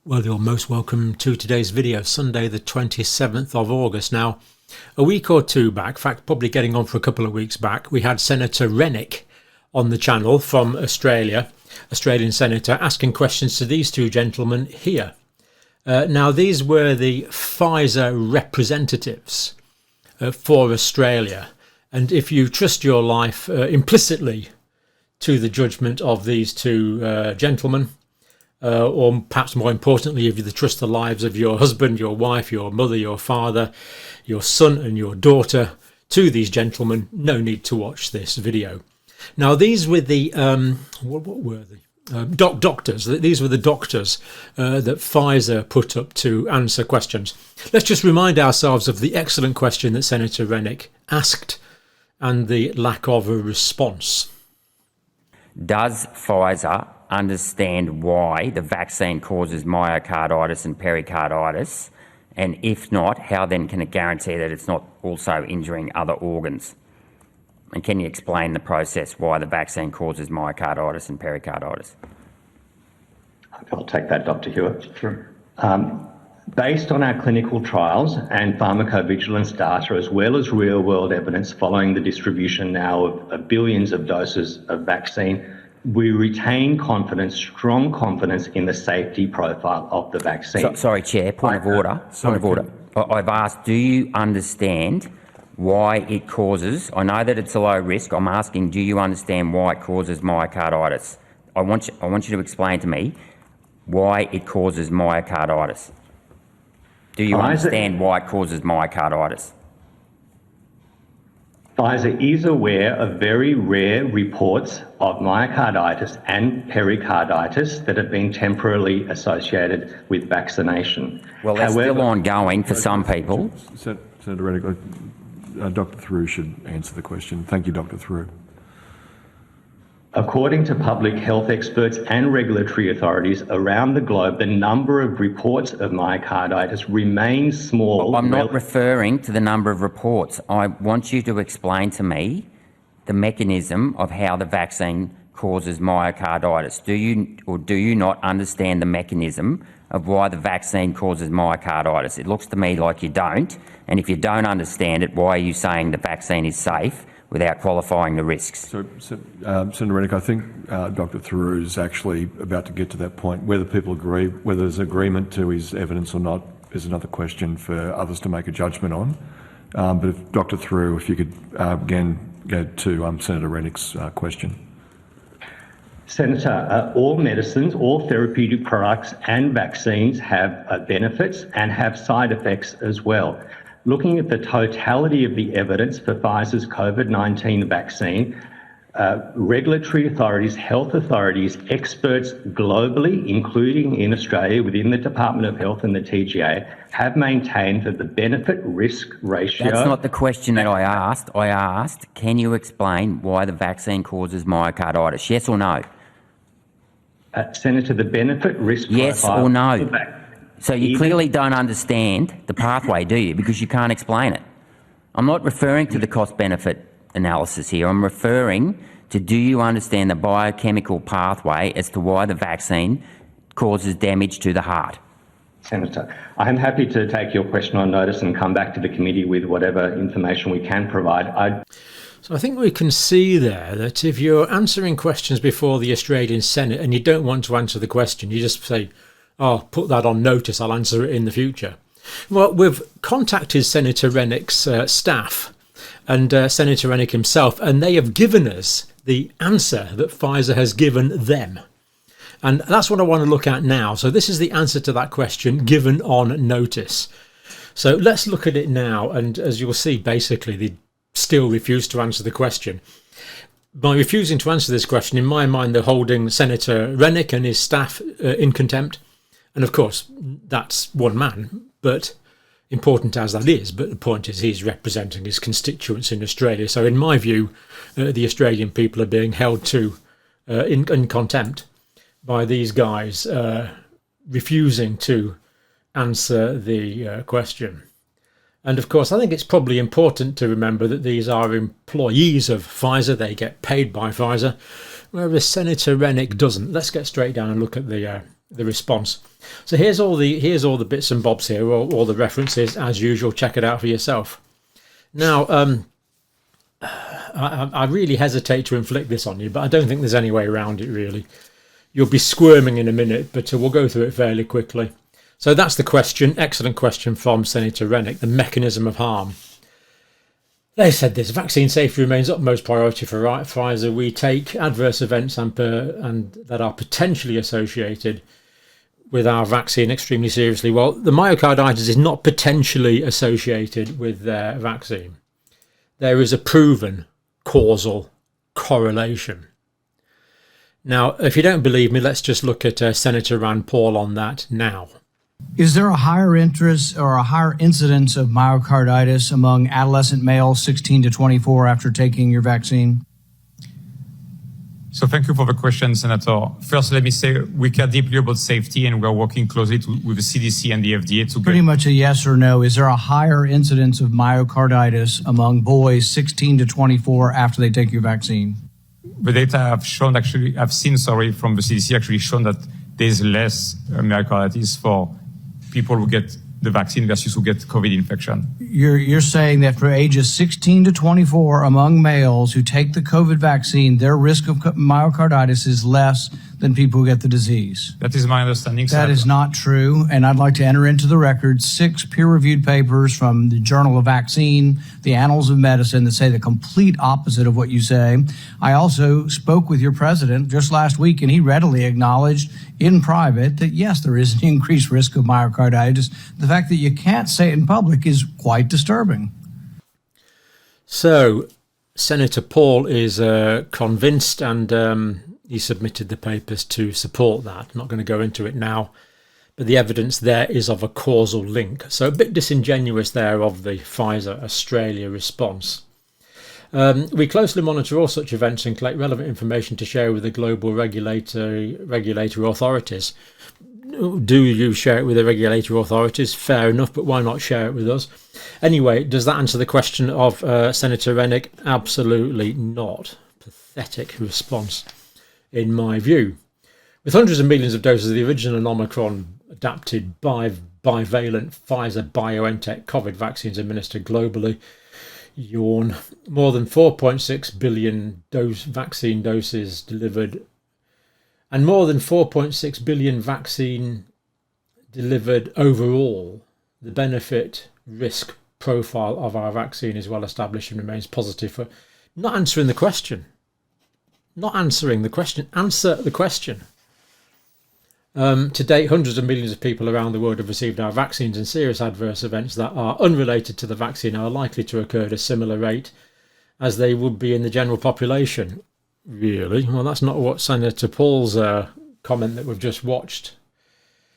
Well, you're most welcome to today's video, Sunday the 27th of August. Now, a week or two back, in fact, probably getting on for a couple of weeks back, we had Senator Rennick on the channel from Australia, Australian Senator, asking questions to these two gentlemen here. Now, these were the Pfizer representatives for Australia. And if you trust your life implicitly to the judgment of these two gentlemen, or perhaps more importantly, if you trust the lives of your husband, your wife, your mother, your father, your son and your daughter to these gentlemen, no need to watch this video. Now, these were the, what were they? Doctors. These were the doctors that Pfizer put up to answer questions. Let's just remind ourselves of the excellent question that Senator Rennick asked and the lack of a response. Does Pfizer understand why the vaccine causes myocarditis and pericarditis? And if not, how then can it guarantee that it's not also injuring other organs? And can you explain the process why the vaccine causes myocarditis and pericarditis? I'll take that, Dr. Hewitt. Sure. Based on our clinical trials and pharmacovigilance data, as well as real-world evidence following the distribution now of billions of doses of vaccine, we retain confidence, strong confidence in the safety profile of the vaccine. Sorry, Chair, point of order. I've asked, do you understand why it causes, I know that it's a low risk, I'm asking, do you understand why it causes myocarditis? I want you to explain to me why it causes myocarditis. Do you understand why it causes myocarditis? Pfizer is aware of very rare reports of myocarditis and pericarditis that have been temporarily associated with vaccination. Well, that's still ongoing for some people. Senator Rennick, Dr. Through should answer the question. Thank you, Dr. Through. According to public health experts and regulatory authorities around the globe, the number of reports of myocarditis remains small. I'm not referring to the number of reports. I want you to explain to me the mechanism of how the vaccine causes myocarditis. Do you or do you not understand the mechanism of why the vaccine causes myocarditis? It looks to me like you don't. And if you don't understand it, why are you saying the vaccine is safe without qualifying the risks? So, Senator Rennick, I think Dr. Thoreau is actually about to get to that point. Whether people agree, whether there's agreement to his evidence or not, is another question for others to make a judgment on. But if Dr. Thoreau, if you could again go to Senator Rennick's question. Senator, all medicines, all therapeutic products and vaccines have benefits and have side effects as well. Looking at the totality of the evidence for Pfizer's COVID-19 vaccine, regulatory authorities, health authorities, experts globally, including in Australia within the Department of Health and the TGA, have maintained that the benefit-risk ratio... That's not the question that I asked. I asked, can you explain why the vaccine causes myocarditis? Yes or no? Senator, the benefit-risk profile... Yes or no? So you clearly don't understand the pathway, do you? Because you can't explain it. I'm not referring to the cost-benefit analysis here. I'm referring to, do you understand the biochemical pathway as to why the vaccine causes damage to the heart? Senator, I'm happy to take your question on notice and come back to the committee with whatever information we can provide. So I think we can see there that if you're answering questions before the Australian Senate and you don't want to answer the question, you just say, "Oh, put that on notice, I'll answer it in the future." Well, we've contacted Senator Rennick's staff and Senator Rennick himself, and they have given us the answer that Pfizer has given them. And that's what I want to look at now. So this is the answer to that question given on notice. So let's look at it now. And as you'll see, basically, they still refuse to answer the question. By refusing to answer this question, in my mind, they're holding Senator Rennick and his staff in contempt. And of course, that's one man, but important as that is. But the point is, he's representing his constituents in Australia. So in my view, the Australian people are being held to in contempt by these guys refusing to answer the question. And of course, I think it's probably important to remember that these are employees of Pfizer. They get paid by Pfizer, whereas Senator Rennick doesn't. Let's get straight down and look at the the response. So here's all the bits and bobs here, all the references as usual. Check it out for yourself. Now, I really hesitate to inflict this on you, but I don't think there's any way around it really. You'll be squirming in a minute, but we'll go through it fairly quickly. So that's the question. Excellent question from Senator Rennick. The mechanism of harm. They said this: vaccine safety remains utmost priority for Pfizer. We take adverse events and that are potentially associated with our vaccine extremely seriously. Well, the myocarditis is not potentially associated with their vaccine. There is a proven causal correlation. Now, if you don't believe me, let's just look at Senator Rand Paul on that now. Is there a higher interest or a higher incidence of myocarditis among adolescent males 16 to 24 after taking your vaccine? So thank you for the question, Senator. First, let me say we care deeply about safety, and we're working closely with the CDC and the FDA to Pretty much a yes or no. Is there a higher incidence of myocarditis among boys 16 to 24 after they take your vaccine? The data I've seen from the CDC actually shown that there's less myocarditis for people who get the vaccine versus who get COVID infection. You're saying that for ages 16 to 24 among males who take the COVID vaccine, their risk of myocarditis is less than people who get the disease. That is my understanding, That is not true, and I'd like to enter into the record 6 peer-reviewed papers from the Journal of Vaccine, the Annals of Medicine, that say the complete opposite of what you say. I also spoke with your president just last week, and he readily acknowledged in private that, yes, there is an increased risk of myocarditis. The fact that you can't say it in public is quite disturbing. So, Senator Paul is convinced, and he submitted the papers to support that. I'm not going to go into it now, but the evidence there is of a causal link. So a bit disingenuous there of the Pfizer Australia response. We closely monitor all such events and collect relevant information to share with the global regulatory authorities. Do you share it with the regulatory authorities? Fair enough, but why not share it with us? Anyway, does that answer the question of Senator Rennick? Absolutely not. Pathetic response, in my view. With hundreds of millions of doses of the original Omicron adapted bivalent Pfizer-BioNTech COVID vaccines administered globally, yawn, more than 4.6 billion vaccine doses delivered, and more than 4.6 billion vaccine delivered overall, the benefit risk profile of our vaccine is well established and remains positive. For not answering the question. Not answering the question. Answer the question. To date, hundreds of millions of people around the world have received our vaccines, and serious adverse events that are unrelated to the vaccine are likely to occur at a similar rate as they would be in the general population. Really? Well, that's not what Senator Paul's comment that we've just watched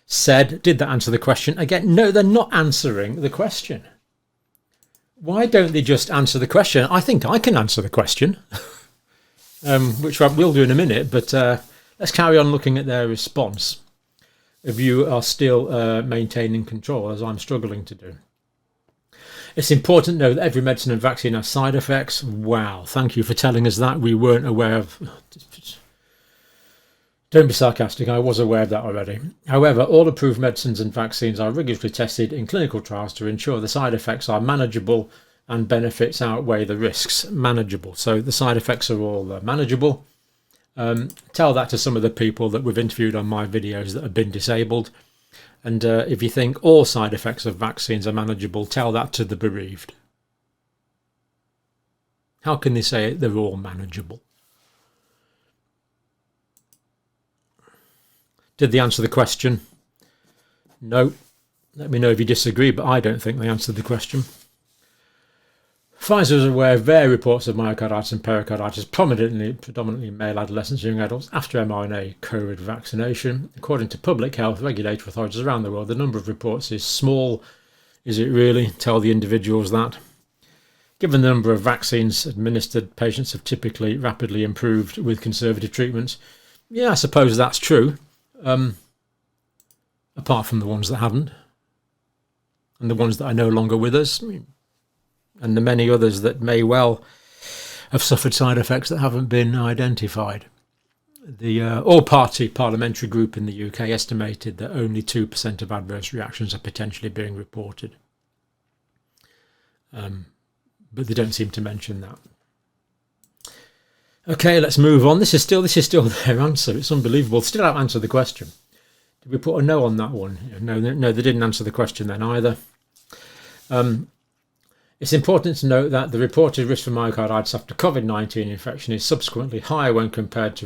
said. Did that answer the question? Again, no, they're not answering the question. Why don't they just answer the question? I think I can answer the question. Which I will do in a minute, but let's carry on looking at their response. If you are still maintaining control, as I'm struggling to do. It's important to know that every medicine and vaccine has side effects. Wow, thank you for telling us that. We weren't aware of... Don't be sarcastic, I was aware of that already. However, all approved medicines and vaccines are rigorously tested in clinical trials to ensure the side effects are manageable and benefits outweigh the risks. Manageable. So the side effects are all manageable. Tell that to some of the people that we've interviewed on my videos that have been disabled. And if you think all side effects of vaccines are manageable, tell that to the bereaved. How can they say they're all manageable? Did they answer the question? No. Let me know if you disagree, but I don't think they answered the question. Pfizer is aware of their reports of myocarditis and pericarditis, predominantly in male adolescents and young adults, after mRNA COVID vaccination. According to public health regulatory authorities around the world, the number of reports is small. Is it really? Tell the individuals that. Given the number of vaccines administered, patients have typically rapidly improved with conservative treatments. Yeah, I suppose that's true. Apart from the ones that haven't. And the ones that are no longer with us. And the many others that may well have suffered side effects that haven't been identified. The all-party parliamentary group in the UK estimated that only 2% of adverse reactions are potentially being reported. But they don't seem to mention that. Okay, let's move on. This is still their answer. It's unbelievable. Still haven't answered the question. Did we put a no on that one? No, they didn't answer the question then either. It's important to note that the reported risk for myocarditis after COVID-19 infection is subsequently higher when compared to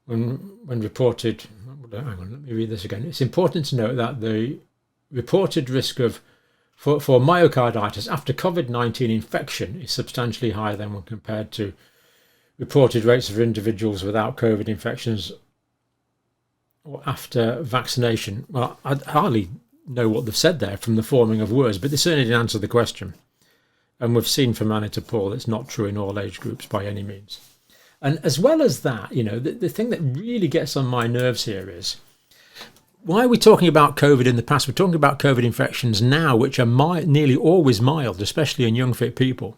when reported. Hang on, let me read this again. It's important to note that the reported risk for myocarditis after COVID-19 infection is substantially higher than when compared to reported rates for individuals without COVID infections or after vaccination. Well, I hardly know what they've said there from the forming of words, but they certainly didn't answer the question. And we've seen from Anna to Paul, it's not true in all age groups by any means. And as well as that, the thing that really gets on my nerves here is, why are we talking about COVID in the past? We're talking about COVID infections now, which are nearly always mild, especially in young, fit people.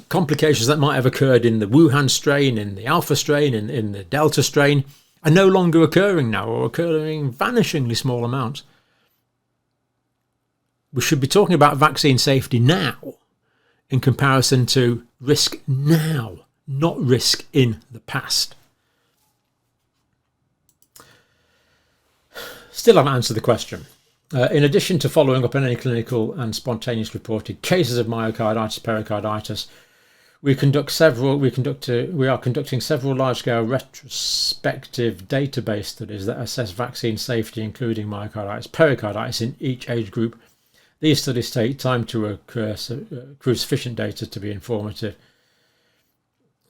Complications that might have occurred in the Wuhan strain, in the Alpha strain, in the Delta strain, are no longer occurring now, or occurring in vanishingly small amounts. We should be talking about vaccine safety now in comparison to risk now, not risk in the past. Still haven't answered the question. In addition to following up on any clinical and spontaneous reported cases of myocarditis, pericarditis, we are conducting several large-scale retrospective database studies that assess vaccine safety, including myocarditis, pericarditis in each age group. These studies take time to accrue sufficient data to be informative,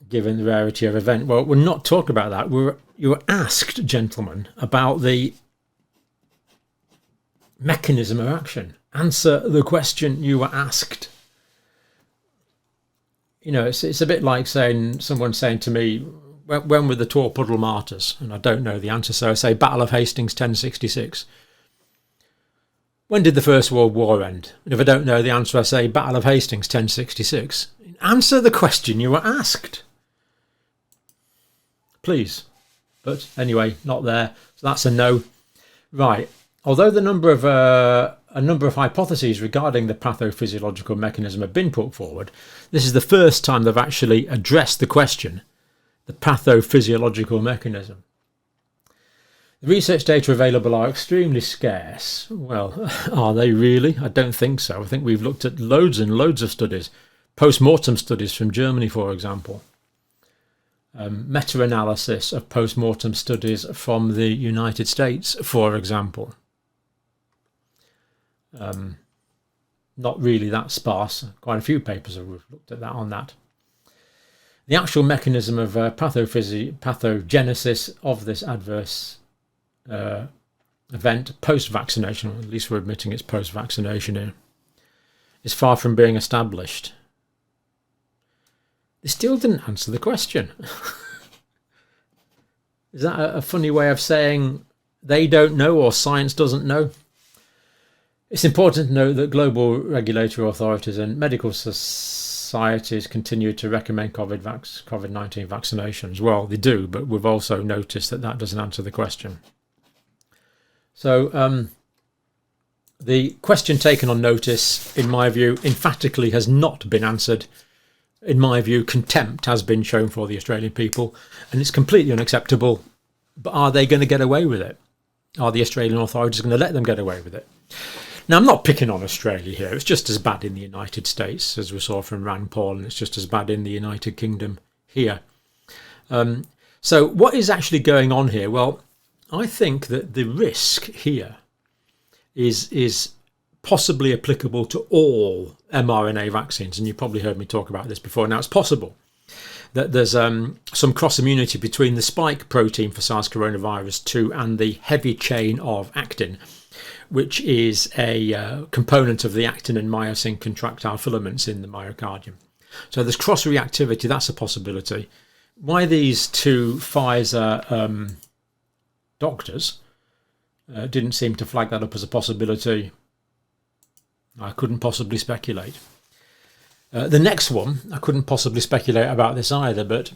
given the rarity of event. Well, we're not talking about that. You were asked, gentlemen, about the mechanism of action. Answer the question you were asked. It's a bit like someone saying to me, when were the Torpuddle martyrs? And I don't know the answer, so I say Battle of Hastings 1066. When did the First World War end? And if I don't know the answer, I say Battle of Hastings 1066. Answer the question you were asked, please. But anyway, not there. So that's a no. Right. Although a number of hypotheses regarding the pathophysiological mechanism have been put forward, this is the first time they've actually addressed the question, the pathophysiological mechanism. The research data available are extremely scarce. Well, are they really? I don't think so. I think we've looked at loads and loads of studies, post-mortem studies from Germany, for example. Meta-analysis of post-mortem studies from the United States, for example. Not really that sparse. Quite a few papers have looked at that on that. The actual mechanism of pathogenesis of this adverse event post-vaccination, or at least we're admitting it's post-vaccination here, is far from being established. They still didn't answer the question. Is that a funny way of saying they don't know or science doesn't know? It's important to note that global regulatory authorities and medical societies continue to recommend COVID-19 vaccinations. Well, they do, but we've also noticed that doesn't answer the question. So the question taken on notice, in my view, emphatically has not been answered. In my view, contempt has been shown for the Australian people, and it's completely unacceptable. But are they going to get away with it? Are the Australian authorities going to let them get away with it? Now, I'm not picking on Australia here. It's just as bad in the United States, as we saw from Rand Paul, and it's just as bad in the United Kingdom here. So what is actually going on here? Well, I think that the risk here is possibly applicable to all mRNA vaccines, and you probably heard me talk about this before. Now, it's possible that there's some cross-immunity between the spike protein for SARS coronavirus 2 and the heavy chain of actin, which is a component of the actin and myosin contractile filaments in the myocardium. So there's cross-reactivity, that's a possibility. Why these two Pfizer doctors didn't seem to flag that up as a possibility, I couldn't possibly speculate. The next one, I couldn't possibly speculate about this either, but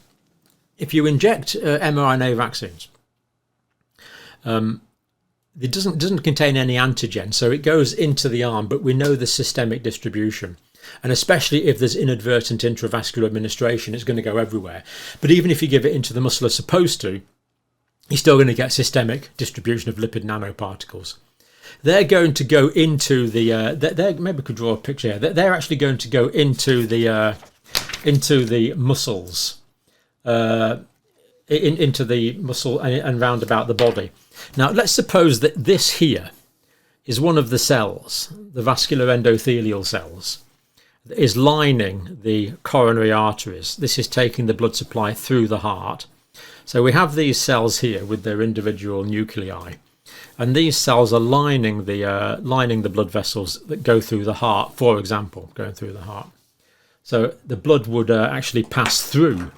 if you inject mRNA vaccines, it doesn't contain any antigen, so it goes into the arm, but we know the systemic distribution. And especially if there's inadvertent intravascular administration, it's going to go everywhere. But even if you give it into the muscle as supposed to, you're still going to get systemic distribution of lipid nanoparticles. They're going to go into the, maybe we could draw a picture here. They're actually going to go into the muscles, into the muscle and round about the body. Now, let's suppose that this here is one of the cells, the vascular endothelial cells, that is lining the coronary arteries. This is taking the blood supply through the heart. So we have these cells here with their individual nuclei, and these cells are lining the blood vessels that go through the heart, for example, going through the heart. So the blood would actually pass through.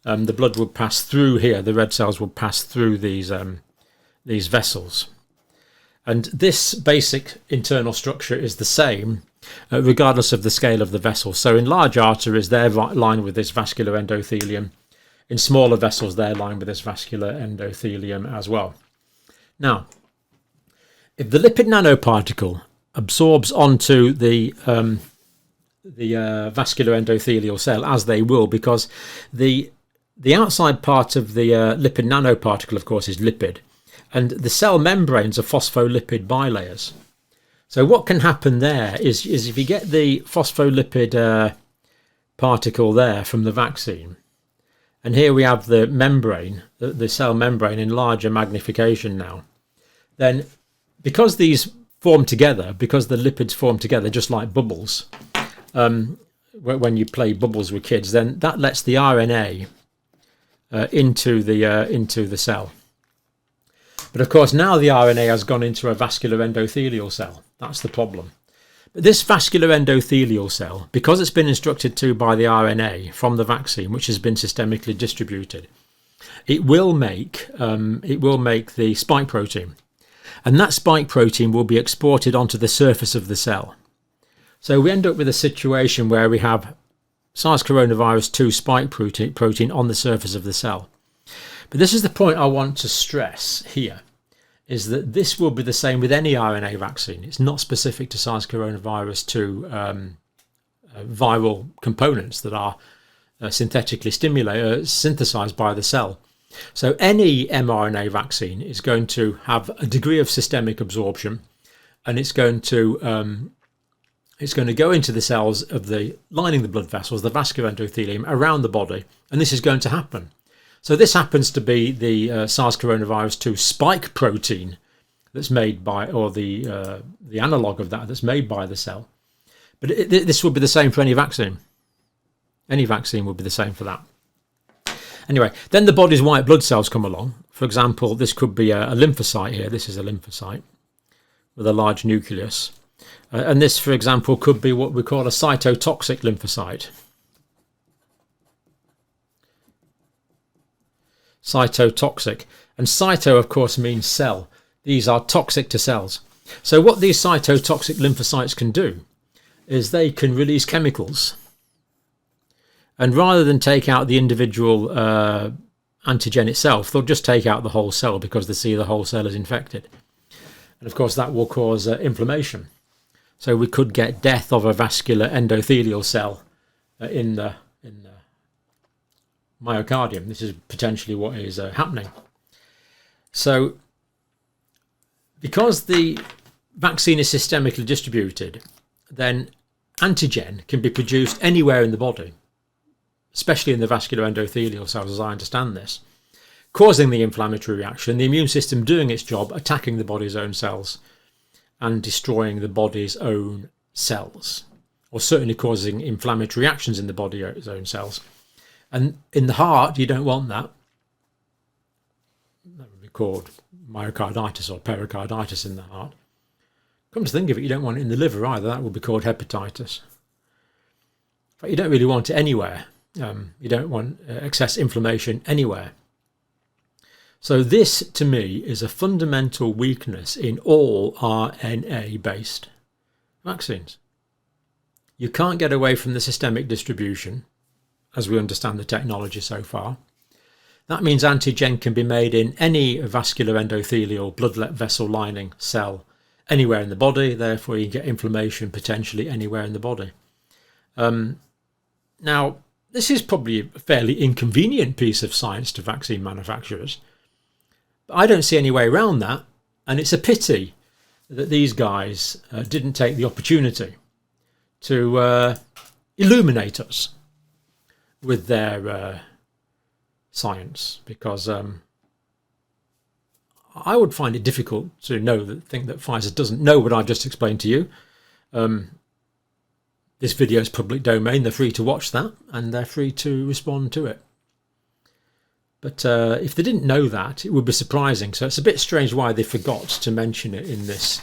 The blood would pass through here. The red cells would pass through these vessels. And this basic internal structure is the same regardless of the scale of the vessel. So in large arteries, they're lined with this vascular endothelium. In smaller vessels, they're lined with this vascular endothelium as well. Now, if the lipid nanoparticle absorbs onto the vascular endothelial cell, as they will, because the outside part of the lipid nanoparticle, of course, is lipid, and the cell membranes are phospholipid bilayers. So what can happen there is if you get the phospholipid particle there from the vaccine, and here we have the membrane, the cell membrane in larger magnification now, then because these form together, because the lipids form together just like bubbles, when you play bubbles with kids, then that lets the RNA into the cell. But of course, now the RNA has gone into a vascular endothelial cell. That's the problem. But this vascular endothelial cell, because it's been instructed to by the RNA from the vaccine, which has been systemically distributed, it will make the spike protein, and that spike protein will be exported onto the surface of the cell. So we end up with a situation where we have SARS coronavirus 2 spike protein on the surface of the cell. But this is the point I want to stress here, is that this will be the same with any RNA vaccine. It's not specific to SARS coronavirus 2 viral components that are synthetically synthesized by the cell. So any mRNA vaccine is going to have a degree of systemic absorption, and it's going to go into the cells of the lining the blood vessels, the vascular endothelium around the body, and this is going to happen. So this happens to be the SARS coronavirus 2 spike protein that's made by, or the analog of that that's made by the cell. But this would be the same for any vaccine. Any vaccine would be the same for that. Anyway, then the body's white blood cells come along. For example, this could be a lymphocyte here. This is a lymphocyte with a large nucleus. And this, for example, could be what we call a cytotoxic lymphocyte. Cytotoxic. And cyto, of course, means cell. These are toxic to cells. So what these cytotoxic lymphocytes can do is they can release chemicals. And rather than take out the individual antigen itself, they'll just take out the whole cell because they see the whole cell is infected. And of course, that will cause inflammation. So we could get death of a vascular endothelial cell in the myocardium. This is potentially what is happening. So because the vaccine is systemically distributed, then antigen can be produced anywhere in the body, especially in the vascular endothelial cells, as I understand this, causing the inflammatory reaction, the immune system doing its job, attacking the body's own cells and destroying the body's own cells, or certainly causing inflammatory reactions in the body's own cells. And in the heart, you don't want that. That would be called myocarditis or pericarditis in the heart. Come to think of it, you don't want it in the liver either. That would be called hepatitis. But you don't really want it anywhere. You don't want excess inflammation anywhere. So this, to me, is a fundamental weakness in all RNA-based vaccines. You can't get away from the systemic distribution, as we understand the technology so far. That means antigen can be made in any vascular endothelial blood vessel lining cell anywhere in the body. Therefore, you get inflammation potentially anywhere in the body. Now, this is probably a fairly inconvenient piece of science to vaccine manufacturers. But I don't see any way around that. And it's a pity that these guys didn't take the opportunity to illuminate us with their science, because I would find it difficult to think that Pfizer doesn't know what I've just explained to you. This video is public domain. They're free to watch that, and they're free to respond to it. But if they didn't know that, it would be surprising. So it's a bit strange why they forgot to mention it in this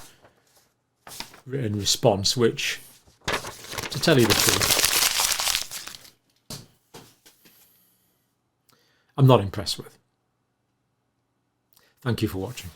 written response, which, to tell you the truth, I'm not impressed with. Thank you for watching.